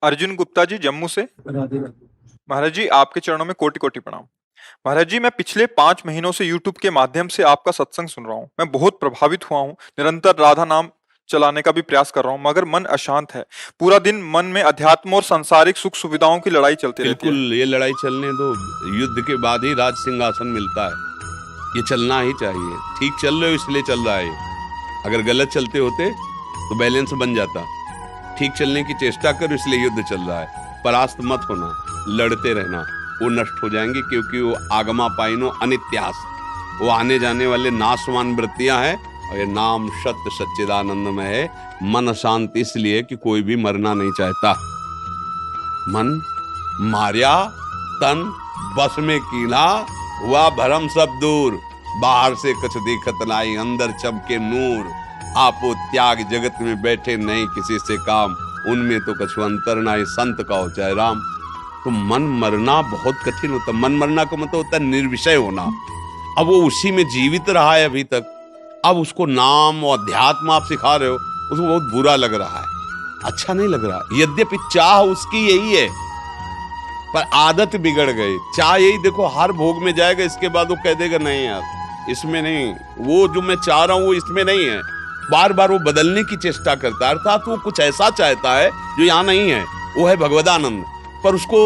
अर्जुन गुप्ता जी जम्मू से। महाराज जी आपके चरणों में कोटि कोटि प्रणाम। महाराज जी मैं पिछले 5 महीनों से यूट्यूब के माध्यम से आपका सत्संग सुन रहा हूँ। मैं बहुत प्रभावित हुआ हूँ। निरंतर राधा नाम चलाने का भी प्रयास कर रहा हूँ मगर मन अशांत है। पूरा दिन मन में अध्यात्म और सांसारिक सुख सुविधाओं की लड़ाई चलती रहती है। बिल्कुल, ये लड़ाई चलने दो। युद्ध के बाद ही राज सिंहासन मिलता है। ये चलना ही चाहिए। ठीक चल रहे हो इसलिए चल रहा है। अगर गलत चलते होते तो बैलेंस बन जाता। ठीक चलने की चेष्टा करो इसलिए युद्ध चल रहा है। परास्त मत होना, लड़ते रहना। वो नष्ट हो जाएंगे क्योंकि वो आगमा पाइनो अनित्यास, वो आने जाने वाले नाशवान वृत्तियां हैं। और ये नाम सत्य सच्चिदानंद में है। मन शांत इसलिए कि कोई भी मरना नहीं चाहता। मन मार्या तन बस में कीला, हुआ भरम सब दूर। बाहर से कुछ दिखत नाई, अंदर चमके नूर। आपो त्याग जगत में बैठे नहीं किसी से काम, उनमें तो कुछ अंतर नाई, संत का हो चाहे राम। तो मन मरना बहुत कठिन होता। मन मरना का मतलब होता है निर्विषय होना। अब वो उसी में जीवित रहा है अभी तक। अब उसको नाम और अध्यात्म आप सिखा रहे हो, उसको बहुत बुरा लग रहा है, अच्छा नहीं लग रहा। यद्यपि चाह उसकी यही है पर आदत बिगड़ गई। चाह यही, देखो हर भोग में जाएगा, इसके बाद वो कह देगा नहीं यार इसमें नहीं, वो जो मैं चाह रहा हूं वो इसमें नहीं है। बार बार वो बदलने की चेष्टा करता है, अर्थात वो कुछ ऐसा चाहता है जो यहाँ नहीं है। वो है भगवदानंद, पर उसको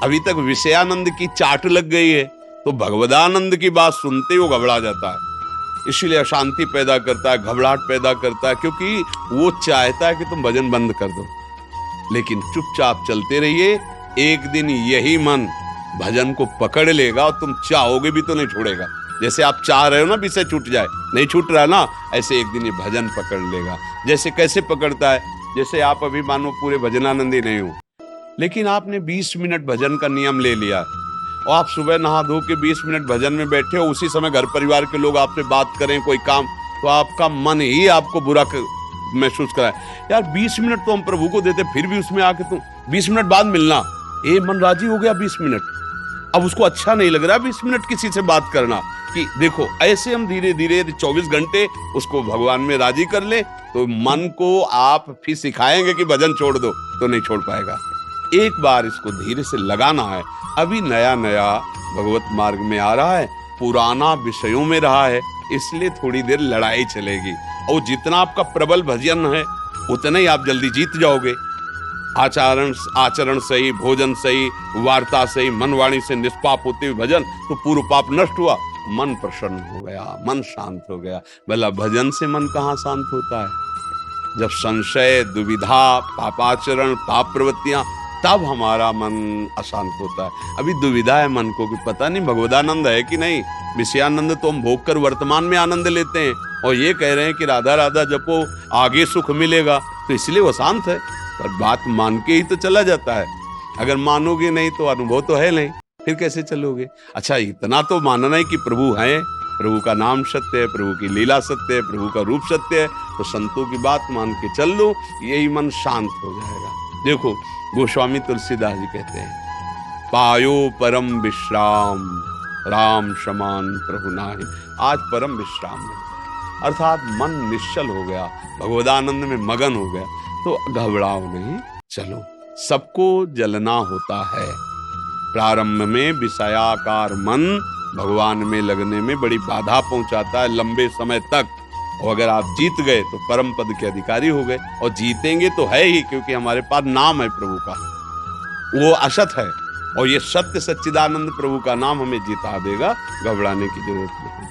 अभी तक विषयानंद की चाट लग गई है। तो भगवदानंद की बात सुनते ही वो घबरा जाता है। इसीलिए अशांति पैदा करता है, घबराहट पैदा करता है, क्योंकि वो चाहता है कि तुम भजन बंद कर दो। लेकिन चुपचाप चलते रहिए, एक दिन यही मन भजन को पकड़ लेगा और तुम चाहोगे भी तो नहीं छोड़ेगा। जैसे आप चाह रहे हो ना विषय छूट जाए, नहीं छूट रहा ना, ऐसे एक दिन ये भजन पकड़ लेगा। जैसे कैसे पकड़ता है, जैसे आप अभी मानो पूरे भजनानंदी नहीं हो, लेकिन आपने 20 मिनट भजन का नियम ले लिया और आप सुबह नहा धो के 20 मिनट भजन में बैठे हो, उसी समय घर परिवार के लोग आपसे बात करें कोई काम, तो आपका मन ही आपको बुरा महसूस कराए। यार 20 मिनट तो हम प्रभु को देते, फिर भी उसमें आके तुम 20 मिनट बाद मिलना, ये मन राजी हो गया 20 मिनट। अब उसको अच्छा नहीं लग रहा 20 मिनट किसी से बात करना। कि देखो ऐसे हम धीरे धीरे 24 घंटे उसको भगवान में राजी कर ले, तो मन को आप फिर सिखाएंगे कि भजन छोड़ दो, तो नहीं छोड़ पाएगा। एक बार इसको धीरे से लगाना है। अभी नया नया भगवत मार्ग में आ रहा है, पुराना विषयों में रहा है, इसलिए थोड़ी देर लड़ाई चलेगी। और जितना आपका प्रबल भजन है उतना ही आप जल्दी जीत जाओगे। आचरण सही, भोजन सही, वार्ता सही, मन वाणी से निष्पाप होते हुए भजन, तो पूर्व पाप नष्ट हुआ, मन प्रसन्न हो गया, मन शांत हो गया। भला भजन से मन कहाँ शांत होता है? जब संशय, दुविधा, पापाचरण, पाप प्रवृत्तियां, तब हमारा मन अशांत होता है। अभी दुविधा है मन को कि पता नहीं भगवदानंद है कि नहीं। विषयानंद तो हम भोग कर वर्तमान में आनंद लेते हैं, और ये कह रहे हैं कि राधा राधा जपो आगे सुख मिलेगा, तो इसलिए वो शांत है। पर बात मान के ही तो चला जाता है। अगर मानोगे नहीं तो अनुभव तो है नहीं, फिर कैसे चलोगे? अच्छा इतना तो मानना ही कि प्रभु हैं, प्रभु का नाम सत्य है, प्रभु की लीला सत्य है, प्रभु का रूप सत्य है, तो संतों की बात मान के चल लो, यही मन शांत हो जाएगा। देखो गोस्वामी तुलसीदास जी कहते हैं, पायो परम विश्राम राम समान प्रभु नाहि। आज परम विश्राम है, अर्थात मन निश्चल हो गया, भगवदानंद में मगन हो गया, तो घबराओ नहीं, चलो। सबको जलना होता है। प्रारंभ में विषयाकार मन भगवान में लगने में बड़ी बाधा पहुंचाता है लंबे समय तक। और अगर आप जीत गए तो परम पद के अधिकारी हो गए, और जीतेंगे तो है ही, क्योंकि हमारे पास नाम है प्रभु का, वो असत है, और ये सत्य सच्चिदानंद प्रभु का नाम हमें जिता देगा। घबराने की जरूरत नहीं।